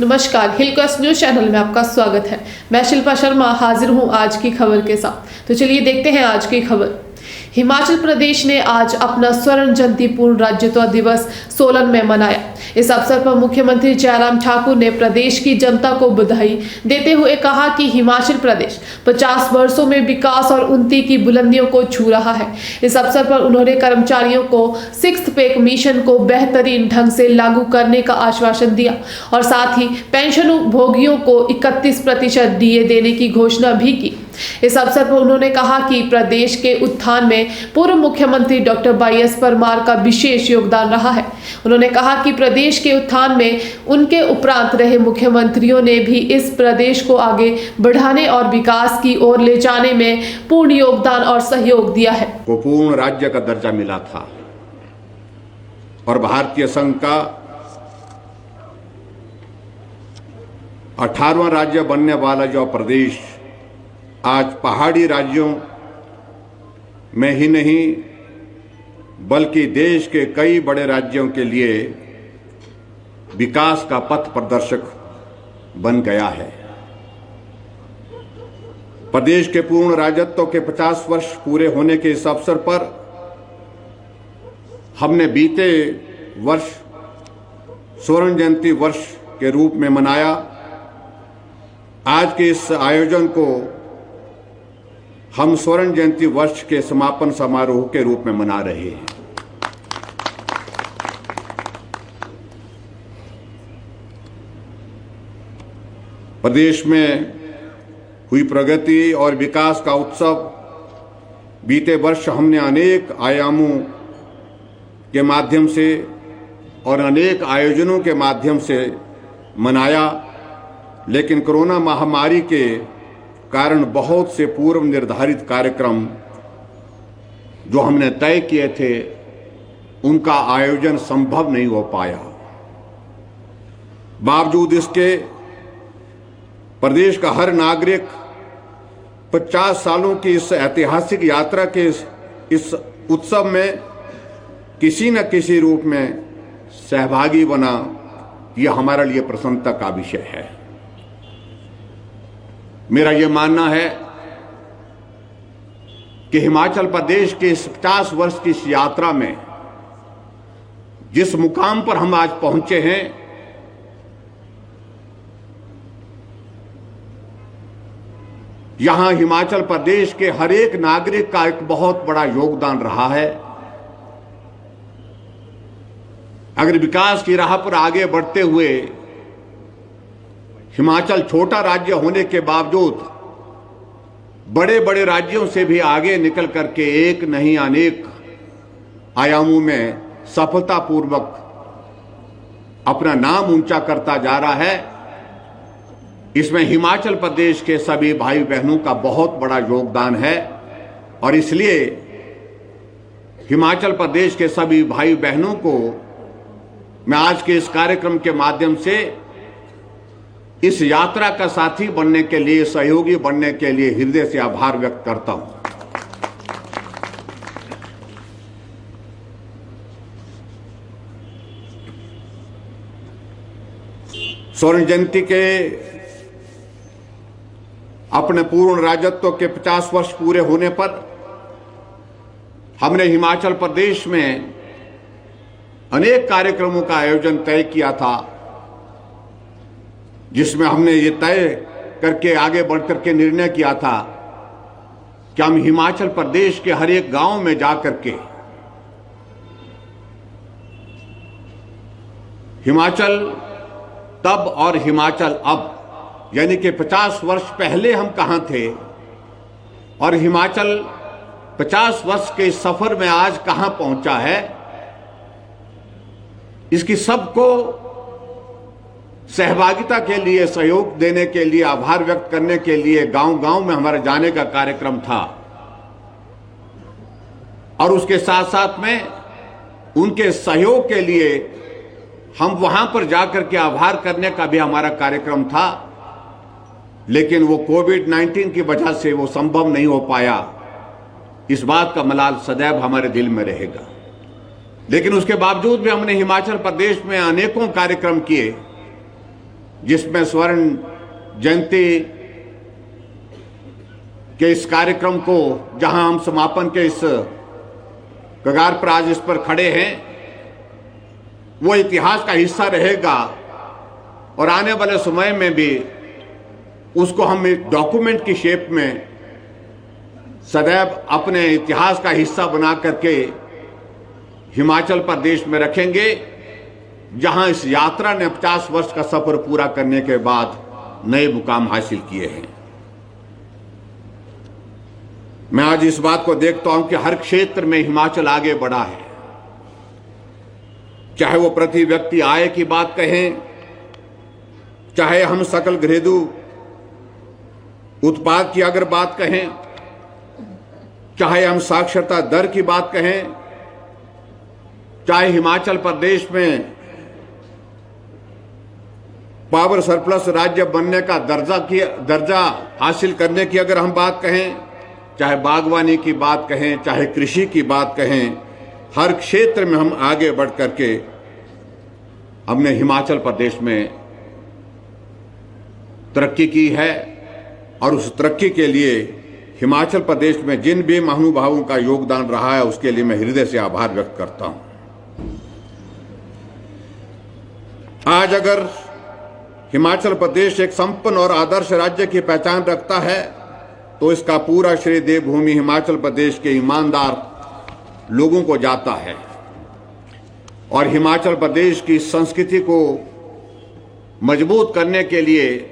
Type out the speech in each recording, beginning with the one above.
नमस्कार, हिलक्वेस्ट news channel में आपका स्वागत है। मैं शिल्पा शर्मा हाजिर हूं आज की खबर के साथ। तो चलिए देखते हैं आज की खबर। हिमाचल प्रदेश ने आज अपना स्वर्ण जयंती पूर्ण राज्यत्व दिवस सोलन में मनाया। इस अवसर पर मुख्यमंत्री जयराम ठाकुर ने प्रदेश की जनता को बधाई देते हुए कहा कि हिमाचल प्रदेश 50 वर्षों में विकास और उन्नति की बुलंदियों को छू रहा है। इस अवसर पर उन्होंने कर्मचारियों को 6th पे कमीशन को बेहतरीन ढंग से लागू करने का आश्वासन दिया और साथ ही पेंशन उपभोगियों को 31% डीए देने की घोषणा भी की। इस अवसर पर उन्होंने कहा कि प्रदेश के उत्थान में पूर्व मुख्यमंत्री डॉक्टर वाई.एस. परमार का विशेष योगदान रहा है। उन्होंने कहा कि प्रदेश के उत्थान में उनके उपरांत रहे मुख्यमंत्रियों ने भी इस प्रदेश को आगे बढ़ाने और विकास की ओर ले जाने में पूर्ण योगदान और सहयोग दिया है। को पूर्ण राज्य का दर्जा मिला था और भारतीय संघ का 18वां राज्य बनने वाला जो प्रदेश आज पहाड़ी राज्यों में ही नहीं बल्कि देश के कई बड़े राज्यों के लिए विकास का पथ प्रदर्शक बन गया है। प्रदेश के पूर्ण राज्यत्व के 50 वर्ष पूरे होने के इस अवसर पर हमने बीते वर्ष स्वर्ण जयंती वर्ष के रूप में मनाया। आज के इस आयोजन को हम स्वर्ण जयंती वर्ष के समापन समारोह के रूप में मना रहे हैं। प्रदेश में हुई प्रगति और विकास का उत्सव बीते वर्ष हमने अनेक आयामों के माध्यम से और अनेक आयोजनों के माध्यम से मनाया, लेकिन कोरोना महामारी के कारण बहुत से पूर्व निर्धारित कार्यक्रम जो हमने तय किए थे उनका आयोजन संभव नहीं हो पाया। बावजूद इसके प्रदेश का हर नागरिक 50 सालों की इस ऐतिहासिक यात्रा के इस उत्सव में किसी न किसी रूप में सहभागी बना, यह हमारे लिए प्रसन्नता का विषय है। मेरा यह मानना है कि हिमाचल प्रदेश के इस 50 वर्ष की इस यात्रा में जिस मुकाम पर हम आज पहुंचे हैं, यहां हिमाचल प्रदेश के हर एक नागरिक का एक बहुत बड़ा योगदान रहा है। अगर विकास की राह पर आगे बढ़ते हुए हिमाचल छोटा राज्य होने के बावजूद बड़े बड़े राज्यों से भी आगे निकल करके एक नहीं अनेक आयामों में सफलतापूर्वक अपना नाम ऊंचा करता जा रहा है, इसमें हिमाचल प्रदेश के सभी भाई बहनों का बहुत बड़ा योगदान है। और इसलिए हिमाचल प्रदेश के सभी भाई बहनों को मैं आज के इस कार्यक्रम के माध्यम से इस यात्रा का साथी बनने के लिए, सहयोगी बनने के लिए हृदय से आभार व्यक्त करता हूं। स्वर्ण जयंती के अपने पूर्ण राज्यत्व के 50 वर्ष पूरे होने पर हमने हिमाचल प्रदेश में अनेक कार्यक्रमों का आयोजन तय किया था, जिसमें हमने ये तय करके आगे बढ़ करके निर्णय किया था कि हम हिमाचल प्रदेश के हर एक गांव में जाकर के हिमाचल तब और हिमाचल अब, यानी कि 50 वर्ष पहले हम कहां थे और हिमाचल 50 वर्ष के सफर में आज कहां पहुंचा है, इसकी सबको सहभागिता के लिए, सहयोग देने के लिए, आभार व्यक्त करने के लिए गांव-गांव में हमारे जाने का कार्यक्रम था। और उसके साथ साथ में उनके सहयोग के लिए हम वहां पर जाकर के आभार करने का भी हमारा कार्यक्रम था, लेकिन वो कोविड-19 की वजह से वो संभव नहीं हो पाया। इस बात का मलाल सदैव हमारे दिल में रहेगा। लेकिन उसके बावजूद भी हमने हिमाचल प्रदेश में अनेकों कार्यक्रम किए जिसमें स्वर्ण जयंती के इस कार्यक्रम को, जहां हम समापन के इस कगार पर आज इस पर खड़े हैं, वो इतिहास का हिस्सा रहेगा और आने वाले समय में भी उसको हम एक डॉक्यूमेंट की शेप में सदैव अपने इतिहास का हिस्सा बना करके हिमाचल प्रदेश में रखेंगे, जहां इस यात्रा ने 50 वर्ष का सफर पूरा करने के बाद नए मुकाम हासिल किए हैं। मैं आज इस बात को देखता हूं कि हर क्षेत्र में हिमाचल आगे बढ़ा है, चाहे वो प्रति व्यक्ति आय की बात कहें, चाहे हम सकल घरेलू उत्पाद की अगर बात कहें, चाहे हम साक्षरता दर की बात कहें, चाहे हिमाचल प्रदेश में पावर सरप्लस राज्य बनने का दर्जा हासिल करने की अगर हम बात कहें, चाहे बागवानी की बात कहें, चाहे कृषि की बात कहें, हर क्षेत्र में हम आगे बढ़ करके हमने हिमाचल प्रदेश में तरक्की की है। और उस तरक्की के लिए हिमाचल प्रदेश में जिन भी महानुभावों का योगदान रहा है, उसके लिए मैं हृदय से आभार व्यक्त करता हूं। आज अगर हिमाचल प्रदेश एक संपन्न और आदर्श राज्य की पहचान रखता है, तो इसका पूरा श्रेय देवभूमि हिमाचल प्रदेश के ईमानदार लोगों को जाता है। और हिमाचल प्रदेश की संस्कृति को मजबूत करने के लिए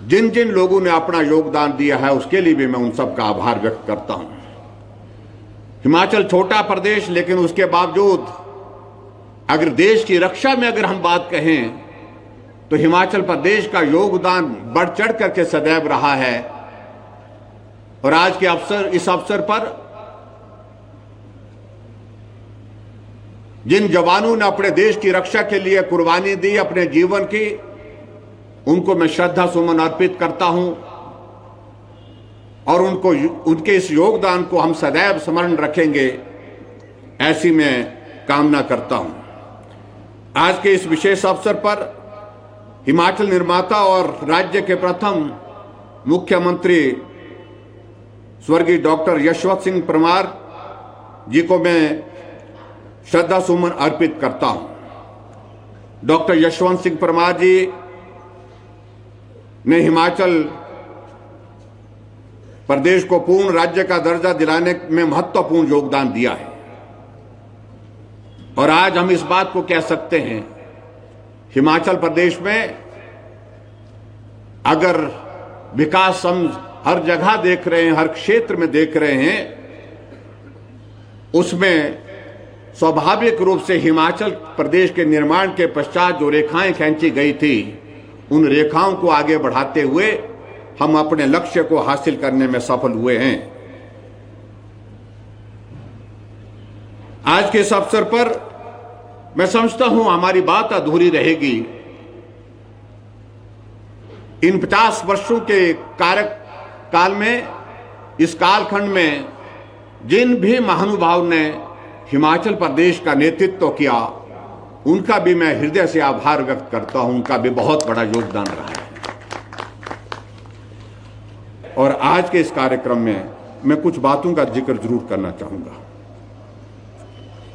जिन जिन लोगों ने अपना योगदान दिया है, उसके लिए भी मैं उन सबका आभार व्यक्त करता हूं। हिमाचल छोटा प्रदेश, लेकिन उसके बावजूद अगर देश की रक्षा में अगर हम बात कहें, तो हिमाचल प्रदेश का योगदान बढ़ चढ़ करके सदैव रहा है। और आज के इस अवसर पर जिन जवानों ने अपने देश की रक्षा के लिए कुर्बानी दी अपने जीवन की, उनको मैं श्रद्धा सुमन अर्पित करता हूं और उनके इस योगदान को हम सदैव स्मरण रखेंगे, ऐसी मैं कामना करता हूं। आज के इस विशेष अवसर पर हिमाचल निर्माता और राज्य के प्रथम मुख्यमंत्री स्वर्गीय डॉक्टर यशवंत सिंह परमार जी को मैं श्रद्धा सुमन अर्पित करता हूं। डॉक्टर यशवंत सिंह परमार जी ने हिमाचल प्रदेश को पूर्ण राज्य का दर्जा दिलाने में महत्वपूर्ण योगदान दिया है। और आज हम इस बात को कह सकते हैं, हिमाचल प्रदेश में अगर विकास हम हर जगह देख रहे हैं, हर क्षेत्र में देख रहे हैं, उसमें स्वाभाविक रूप से हिमाचल प्रदेश के निर्माण के पश्चात जो रेखाएं खींची गई थी, उन रेखाओं को आगे बढ़ाते हुए हम अपने लक्ष्य को हासिल करने में सफल हुए हैं। आज के इस अवसर पर मैं समझता हूं हमारी बात अधूरी रहेगी। इन 50 वर्षों के कार्यकाल में, इस कालखंड में जिन भी महानुभाव ने हिमाचल प्रदेश का नेतृत्व किया, उनका भी मैं हृदय से आभार व्यक्त करता हूं। उनका भी बहुत बड़ा योगदान रहा है। और आज के इस कार्यक्रम में मैं कुछ बातों का जिक्र जरूर करना चाहूंगा।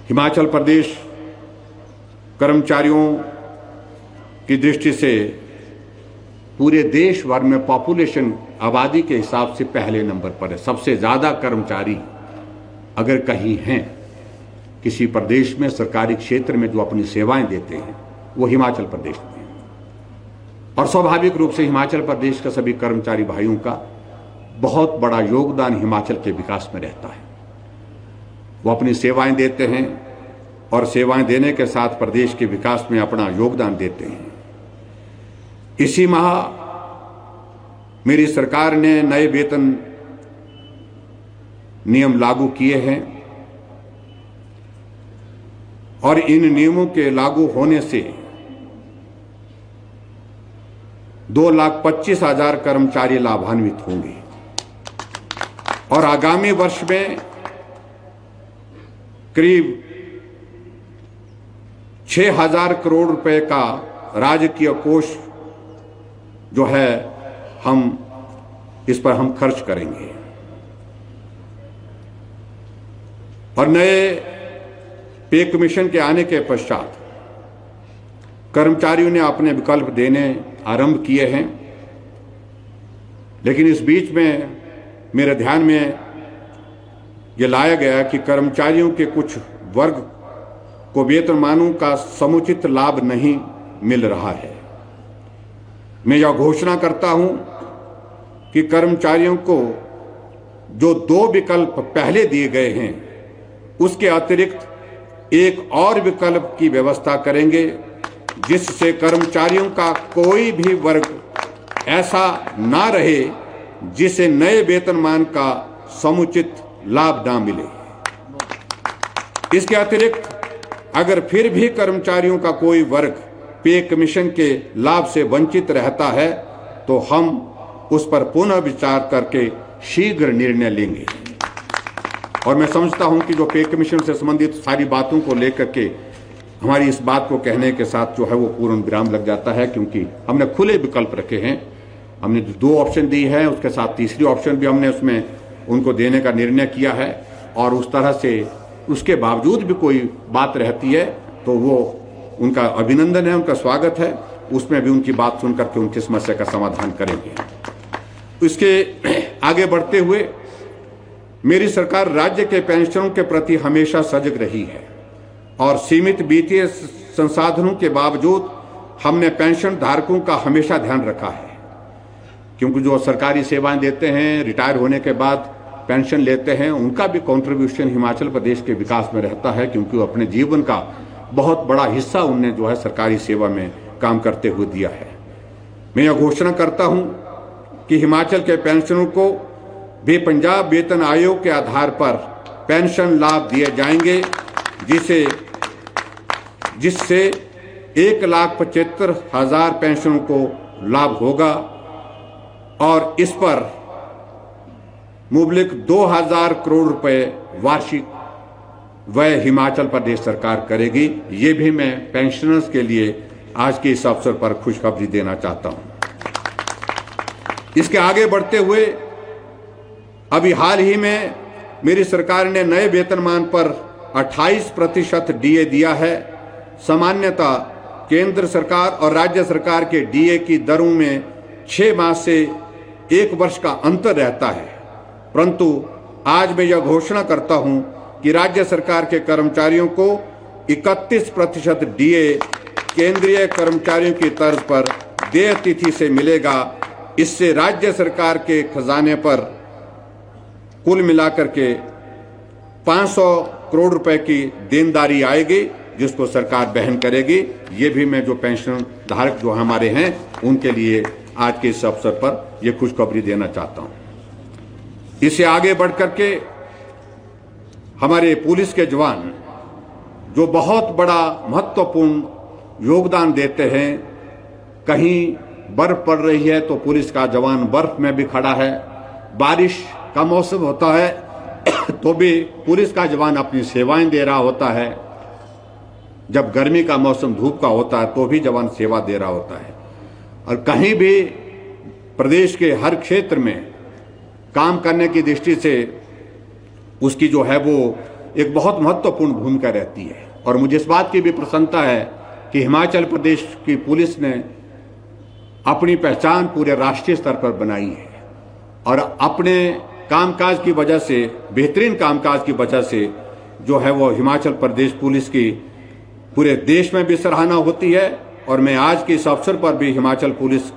हिमाचल प्रदेश कर्मचारियों की दृष्टि से पूरे देश भर में पॉपुलेशन आबादी के हिसाब से पहले नंबर पर है। सबसे ज्यादा कर्मचारी अगर कहीं हैं किसी प्रदेश में, सरकारी क्षेत्र में, जो अपनी सेवाएं देते हैं, वो हिमाचल प्रदेश में। और स्वाभाविक रूप से हिमाचल प्रदेश का सभी कर्मचारी भाइयों का बहुत बड़ा योगदान हिमाचल के विकास में रहता है। वो अपनी सेवाएं देते हैं और सेवाएं देने के साथ प्रदेश के विकास में अपना योगदान देते हैं। इसी माह मेरी सरकार ने नए वेतन नियम लागू किए हैं और इन नियमों के लागू होने से 2,25,000 कर्मचारी लाभान्वित होंगे और आगामी वर्ष में करीब 6,000 करोड़ रुपए का राजकीय कोष जो है इस पर हम खर्च करेंगे। और नए पे कमीशन के आने के पश्चात कर्मचारियों ने अपने विकल्प देने आरंभ किए हैं, लेकिन इस बीच में मेरे ध्यान में यह लाया गया कि कर्मचारियों के कुछ वर्ग को वेतनमानों का समुचित लाभ नहीं मिल रहा है। मैं यह घोषणा करता हूं कि कर्मचारियों को जो 2 विकल्प पहले दिए गए हैं उसके अतिरिक्त एक और विकल्प की व्यवस्था करेंगे, जिससे कर्मचारियों का कोई भी वर्ग ऐसा ना रहे जिसे नए वेतनमान का समुचित लाभ ना मिले। इसके अतिरिक्त अगर फिर भी कर्मचारियों का कोई वर्ग पे कमीशन के लाभ से वंचित रहता है तो हम उस पर पुनः विचार करके शीघ्र निर्णय लेंगे। और मैं समझता हूं कि जो पे कमीशन से संबंधित सारी बातों को लेकर के हमारी इस बात को कहने के साथ जो है वो पूर्ण विराम लग जाता है, क्योंकि हमने खुले विकल्प रखे हैं। हमने 2 ऑप्शन दी है, उसके साथ तीसरी ऑप्शन भी हमने उसमें उनको देने का निर्णय किया है। और उस तरह से उसके बावजूद भी कोई बात रहती है तो वो उनका अभिनंदन है, उनका स्वागत है, उसमें भी उनकी बात सुन करके उनकी समस्या का समाधान करेंगे। इसके आगे बढ़ते हुए मेरी सरकार राज्य के पेंशनरों के प्रति हमेशा सजग रही है और सीमित वित्तीय संसाधनों के बावजूद हमने पेंशन धारकों का हमेशा ध्यान रखा है, क्योंकि जो सरकारी सेवाएं देते हैं, रिटायर होने के बाद पेंशन लेते हैं, उनका भी कंट्रीब्यूशन हिमाचल प्रदेश के विकास में रहता है, क्योंकि वो अपने जीवन का बहुत बड़ा हिस्सा उनने जो है सरकारी सेवा में काम करते हुए दिया है। मैं यह घोषणा करता हूं कि हिमाचल के पेंशनरों को भी पंजाब वेतन आयोग के आधार पर पेंशन लाभ दिए जाएंगे, जिससे 1,75,000 पेंशनरों को लाभ होगा और इस पर मुबलिक 2,000 करोड़ रुपए वार्षिक व्यय हिमाचल प्रदेश सरकार करेगी। ये भी मैं पेंशनर्स के लिए आज के इस अवसर पर खुशखबरी देना चाहता हूं। इसके आगे बढ़ते हुए अभी हाल ही में मेरी सरकार ने नए वेतनमान पर 28% डीए दिया है। सामान्यतः केंद्र सरकार और राज्य सरकार के डीए की दरों में 6 माह से 1 वर्ष का अंतर रहता है, परंतु आज मैं यह घोषणा करता हूं कि राज्य सरकार के कर्मचारियों को 31% डीए केंद्रीय कर्मचारियों की तर्ज पर देय तिथि से मिलेगा। इससे राज्य सरकार के खजाने पर कुल मिलाकर के 500 करोड़ रुपए की देनदारी आएगी, जिसको सरकार वहन करेगी। ये भी मैं जो पेंशन धारक जो हमारे हैं उनके लिए आज के इस अवसर पर यह खुशखबरी देना चाहता हूं। इससे आगे बढ़ करके हमारे पुलिस के जवान जो बहुत बड़ा महत्वपूर्ण योगदान देते हैं, कहीं बर्फ पड़ रही है तो पुलिस का जवान बर्फ में भी खड़ा है, बारिश का मौसम होता है तो भी पुलिस का जवान अपनी सेवाएं दे रहा होता है, जब गर्मी का मौसम धूप का होता है तो भी जवान सेवा दे रहा होता है। और कहीं भी प्रदेश के हर क्षेत्र में काम करने की दृष्टि से उसकी जो है वो एक बहुत महत्वपूर्ण भूमिका रहती है। और मुझे इस बात की भी प्रसन्नता है कि हिमाचल प्रदेश की पुलिस ने अपनी पहचान पूरे राष्ट्रीय स्तर पर बनाई है और अपने कामकाज की वजह से, बेहतरीन कामकाज की वजह से जो है वो हिमाचल प्रदेश पुलिस की पूरे देश में भी सराहना होती है। और मैं आज के इस अवसर पर भी हिमाचल पुलिस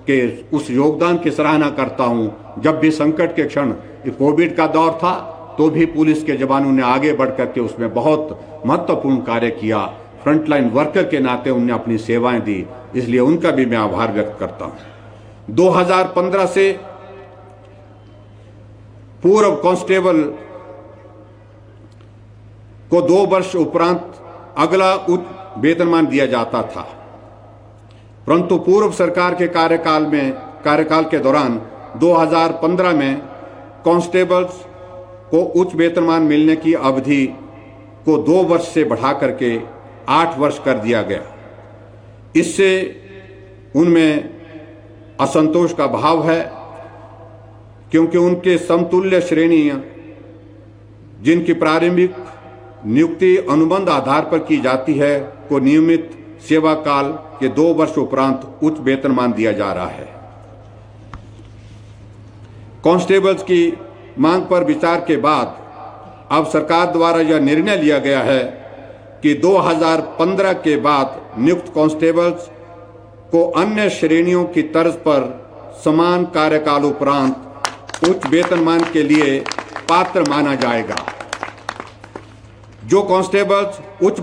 के उस योगदान की सराहना करता हूं। जब भी संकट के क्षण कोविड का दौर था तो भी पुलिस के जवानों ने आगे बढ़ करके उसमें बहुत महत्वपूर्ण कार्य किया। फ्रंटलाइन वर्कर के नाते उन्होंने अपनी सेवाएं दी, इसलिए उनका भी मैं आभार व्यक्त करता हूं। 2015 से पूर्व कांस्टेबल को 2 वर्ष उपरांत अगला उच्च वेतनमान दिया जाता था, परंतु पूर्व सरकार के कार्यकाल के दौरान 2015 में कांस्टेबल्स को उच्च वेतनमान मिलने की अवधि को 2 वर्ष से बढ़ा करके 8 वर्ष कर दिया गया। इससे उनमें असंतोष का भाव है, क्योंकि उनके समतुल्य श्रेणियां जिनकी प्रारंभिक नियुक्ति अनुबंध आधार पर की जाती है को नियमित सेवा काल के 2 वर्ष उपरांत उच्च वेतनमान दिया जा रहा है। कांस्टेबल्स की मांग पर विचार के बाद अब सरकार द्वारा यह निर्णय लिया गया है कि 2015 के बाद नियुक्त कांस्टेबल्स को अन्य श्रेणियों की तर्ज पर समान कार्यकाल उपरांत उच्च वेतनमान के लिए पात्र माना जाएगा। जो कांस्टेबल्स उच्च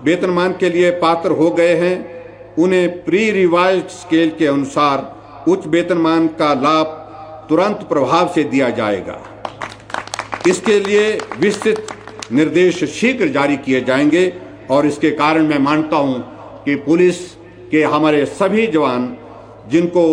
वेतनमान के लिए पात्र हो गए हैं, उन्हें प्री रिवाइज्ड स्केल के अनुसार उच्च वेतनमान का लाभ तुरंत प्रभाव से दिया जाएगा। इसके लिए विस्तृत निर्देश शीघ्र जारी किए जाएंगे और इसके कारण मैं मानता हूं कि पुलिस के हमारे सभी जवान जिनको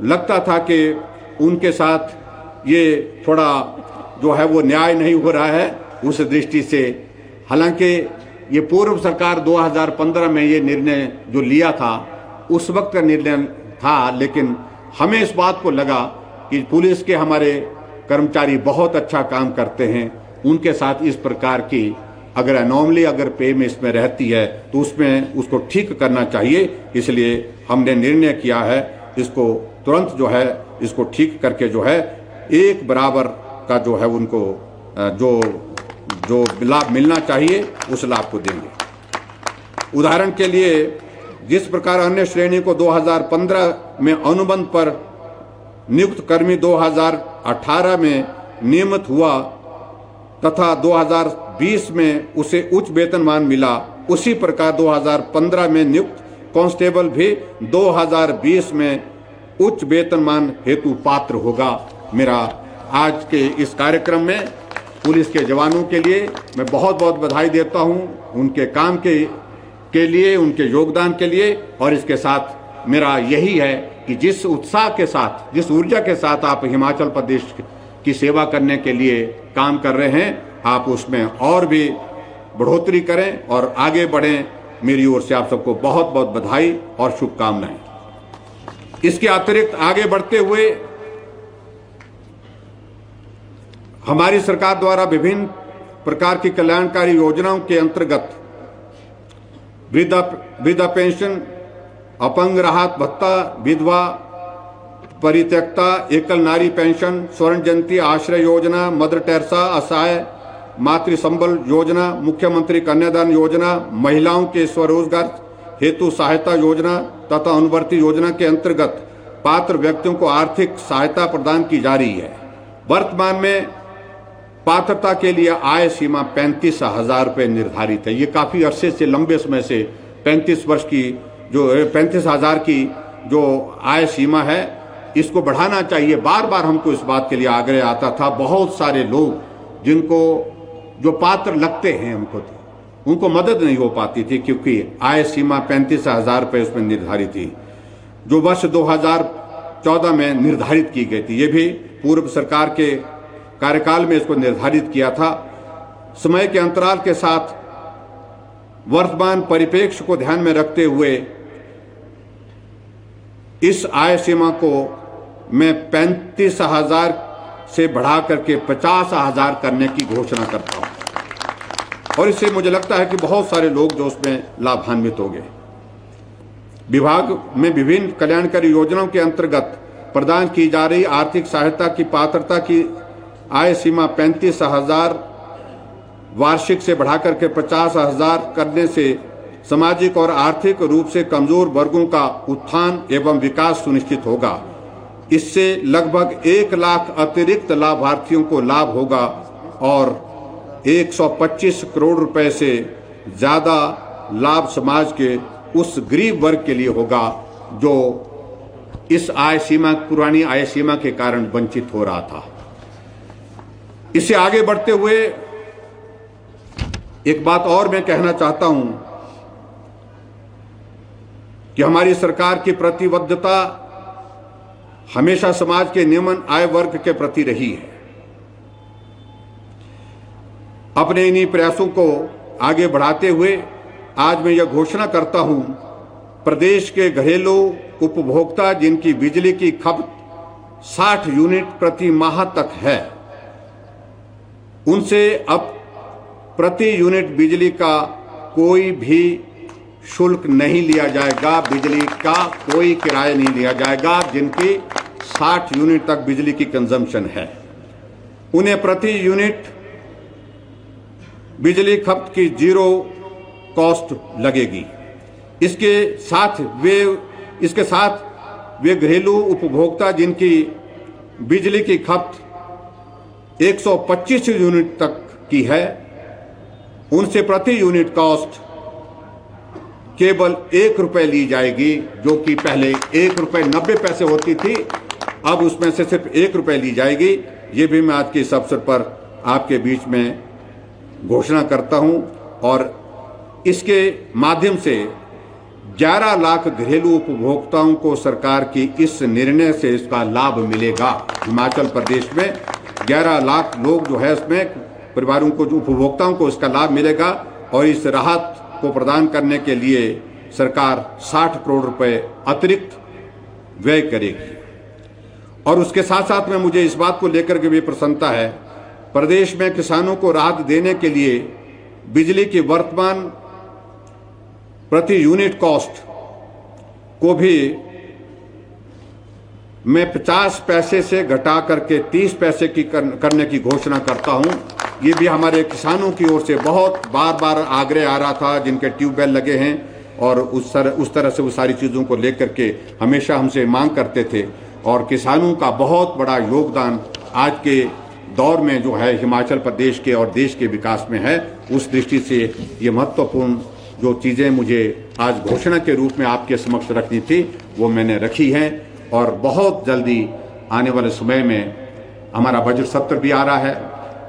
लगता था कि उनके साथ ये थोड़ा जो है वो न्याय नहीं हो रहा है, उस दृष्टि से, हालांकि ये पूर्व सरकार 2015 में ये निर्णय जो लिया था उस वक्त का निर्णय था, लेकिन हमें इस बात को लगा कि पुलिस के हमारे कर्मचारी बहुत अच्छा काम करते हैं, उनके साथ इस प्रकार की अगर एनॉमली अगर पे में इसमें रहती है तो उसमें उसको ठीक करना चाहिए। इसलिए हमने निर्णय किया है इसको तुरंत जो है इसको ठीक करके जो है एक बराबर का जो है उनको जो लाभ मिलना चाहिए उस लाभ को देंगे। उदाहरण के लिए जिस प्रकार अन्य श्रेणी को 2015 में अनुबंध पर नियुक्त कर्मी 2018 में नियमित हुआ तथा 2020 में उसे उच्च वेतनमान मिला, उसी प्रकार 2015 में नियुक्त कांस्टेबल भी 2020 में उच्च वेतनमान हेतु पात्र होगा। मेरा आज के इस कार्यक्रम में पुलिस के जवानों के लिए मैं बहुत बहुत बधाई देता हूं, उनके काम के लिए, उनके योगदान के लिए। और इसके साथ मेरा यही है कि जिस उत्साह के साथ, जिस ऊर्जा के साथ आप हिमाचल प्रदेश की सेवा करने के लिए काम कर रहे हैं, आप उसमें और भी बढ़ोतरी करें और आगे बढ़ें। मेरी ओर से आप सबको बहुत बहुत बधाई और शुभकामनाएं। इसके अतिरिक्त आगे बढ़ते हुए हमारी सरकार द्वारा विभिन्न प्रकार की कल्याणकारी योजनाओं के अंतर्गत वृद्धा पेंशन, अपंग राहत भत्ता, विधवा परित्यक्ता एकल नारी पेंशन, स्वर्ण जयंती आश्रय योजना, मदर टेरेसा असहाय मातृ संबल योजना, मुख्यमंत्री कन्यादान योजना, महिलाओं के स्वरोजगार हेतु सहायता योजना तथा अनुवर्ती योजना के अंतर्गत पात्र व्यक्तियों को आर्थिक सहायता प्रदान की जा रही है। वर्तमान में पात्रता के लिए आय सीमा 35,000 रुपये निर्धारित है। ये काफी अरसे से, लंबे समय से 35,000 की जो आय सीमा है इसको बढ़ाना चाहिए। बार बार हमको इस बात के लिए आग्रह आता था। बहुत सारे लोग जिनको जो पात्र लगते हैं उनको मदद नहीं हो पाती थी, क्योंकि आय सीमा 35,000 रुपये उसमें निर्धारित थी, जो वर्ष 2014 में निर्धारित की गई थी। ये भी पूर्व सरकार के कार्यकाल में इसको निर्धारित किया था। समय के अंतराल के साथ वर्तमान परिप्रेक्ष्य को ध्यान में रखते हुए इस आय सीमा को मैं 35,000 से बढ़ा करके 50,000 करने की घोषणा करता हूं, और इससे मुझे लगता है कि बहुत सारे लोग जो उसमें लाभान्वित होंगे। विभाग में विभिन्न कल्याणकारी योजनाओं के अंतर्गत प्रदान की जा रही आर्थिक सहायता की पात्रता की आय सीमा 35,000 वार्षिक से बढ़ाकर के 50,000 करने से सामाजिक और आर्थिक रूप से कमजोर वर्गों का उत्थान एवं विकास सुनिश्चित होगा। इससे लगभग 1 लाख अतिरिक्त लाभार्थियों को लाभ होगा और 125 करोड़ रुपए से ज्यादा लाभ समाज के उस गरीब वर्ग के लिए होगा जो इस आय सीमा, पुरानी आय सीमा के कारण वंचित हो रहा था। इससे आगे बढ़ते हुए एक बात और मैं कहना चाहता हूं कि हमारी सरकार की प्रतिबद्धता हमेशा समाज के निम्न आय वर्ग के प्रति रही है। अपने इन्हीं प्रयासों को आगे बढ़ाते हुए आज मैं यह घोषणा करता हूं प्रदेश के घरेलू उपभोक्ता जिनकी बिजली की खपत 60 यूनिट प्रति माह तक है, उनसे अब प्रति यूनिट बिजली का कोई भी शुल्क नहीं लिया जाएगा, बिजली का कोई किराया नहीं लिया जाएगा। जिनकी 60 यूनिट तक बिजली की कंजम्पशन है, उन्हें प्रति यूनिट बिजली खपत की 0 कॉस्ट लगेगी। इसके साथ वे घरेलू उपभोक्ता जिनकी बिजली की खपत 125 यूनिट तक की है, उनसे प्रति यूनिट कॉस्ट केवल 1 रुपये ली जाएगी, जो कि पहले 1 रुपये 90 पैसे होती थी, अब उसमें से सिर्फ 1 रुपये ली जाएगी। ये भी मैं आज के इस अवसर पर आपके बीच में घोषणा करता हूं और इसके माध्यम से 11 लाख घरेलू उपभोक्ताओं को सरकार की इस निर्णय से इसका लाभ मिलेगा। हिमाचल प्रदेश में 11 लाख लोग जो है, इसमें परिवारों को, जो उपभोक्ताओं को इसका लाभ मिलेगा और इस राहत को प्रदान करने के लिए सरकार 60 करोड़ रुपए अतिरिक्त व्यय करेगी। और उसके साथ साथ में मुझे इस बात को लेकर के भी प्रसन्नता है, प्रदेश में किसानों को राहत देने के लिए बिजली की वर्तमान प्रति यूनिट कॉस्ट को भी मैं 50 पैसे से घटा करके 30 पैसे की करने की घोषणा करता हूं। ये भी हमारे किसानों की ओर से बहुत बार आग्रह आ रहा था, जिनके ट्यूबवेल लगे हैं और उस तरह से वो सारी चीज़ों को लेकर के हमेशा हमसे मांग करते थे। और किसानों का बहुत बड़ा योगदान आज के दौर में जो है हिमाचल प्रदेश के और देश के विकास में है। उस दृष्टि से ये महत्वपूर्ण जो चीज़ें मुझे आज घोषणा के रूप में आपके समक्ष रखनी थी, वो मैंने रखी हैं। और बहुत जल्दी आने वाले समय में हमारा बजट सत्र भी आ रहा है।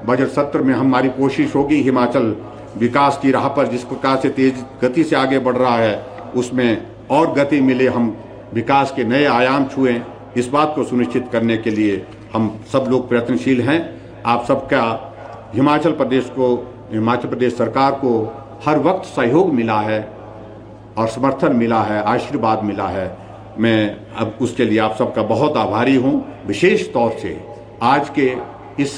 बजट सत्र में हमारी कोशिश होगी हिमाचल विकास की राह पर जिस प्रकार से तेज गति से आगे बढ़ रहा है, उसमें और गति मिले, हम विकास के नए आयाम छुएं, इस बात को सुनिश्चित करने के लिए हम सब लोग प्रयत्नशील हैं। आप सबका हिमाचल प्रदेश सरकार को हर वक्त सहयोग मिला है और समर्थन मिला है, आशीर्वाद मिला है। मैं अब उसके लिए आप सबका बहुत आभारी हूं। विशेष तौर से आज के इस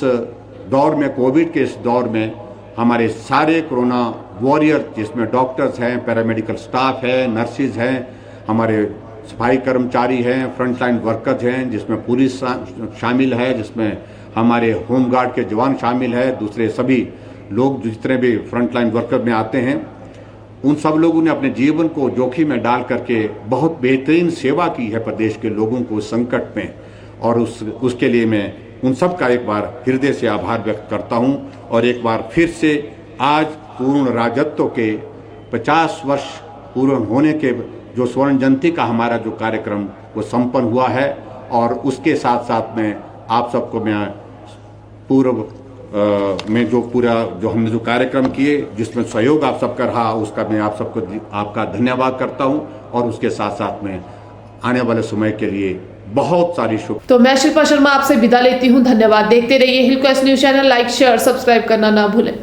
दौर में, कोविड के इस दौर में, हमारे सारे कोरोना वॉरियर, जिसमें डॉक्टर्स हैं, पैरामेडिकल स्टाफ है, नर्सिस हैं, हमारे सफाई कर्मचारी हैं, फ्रंटलाइन वर्कर्स हैं, जिसमें पुलिस शामिल है, जिसमें हमारे होमगार्ड के जवान शामिल है, दूसरे सभी लोग जितने भी फ्रंटलाइन वर्कर में आते हैं, उन सब लोगों ने अपने जीवन को जोखिम में डाल करके बहुत बेहतरीन सेवा की है प्रदेश के लोगों को संकट में। और उसके लिए मैं उन सब का एक बार हृदय से आभार व्यक्त करता हूं। और एक बार फिर से आज पूर्ण राजत्व के 50 वर्ष पूर्ण होने के जो स्वर्ण जयंती का हमारा जो कार्यक्रम वो संपन्न हुआ है, और उसके साथ साथ में आप सबको मैं पूर्व में जो हमने जो कार्यक्रम किए, जिसमें सहयोग आप सबका रहा, उसका मैं आप सबको आपका धन्यवाद करता हूं। और उसके साथ साथ में आने वाले समय के लिए बहुत सारी शुभ। तो मैं शिल्पा शर्मा आपसे विदा लेती हूं। धन्यवाद। देखते रहिए Hill Quest news channel. Like, share, subscribe करना ना भूलें।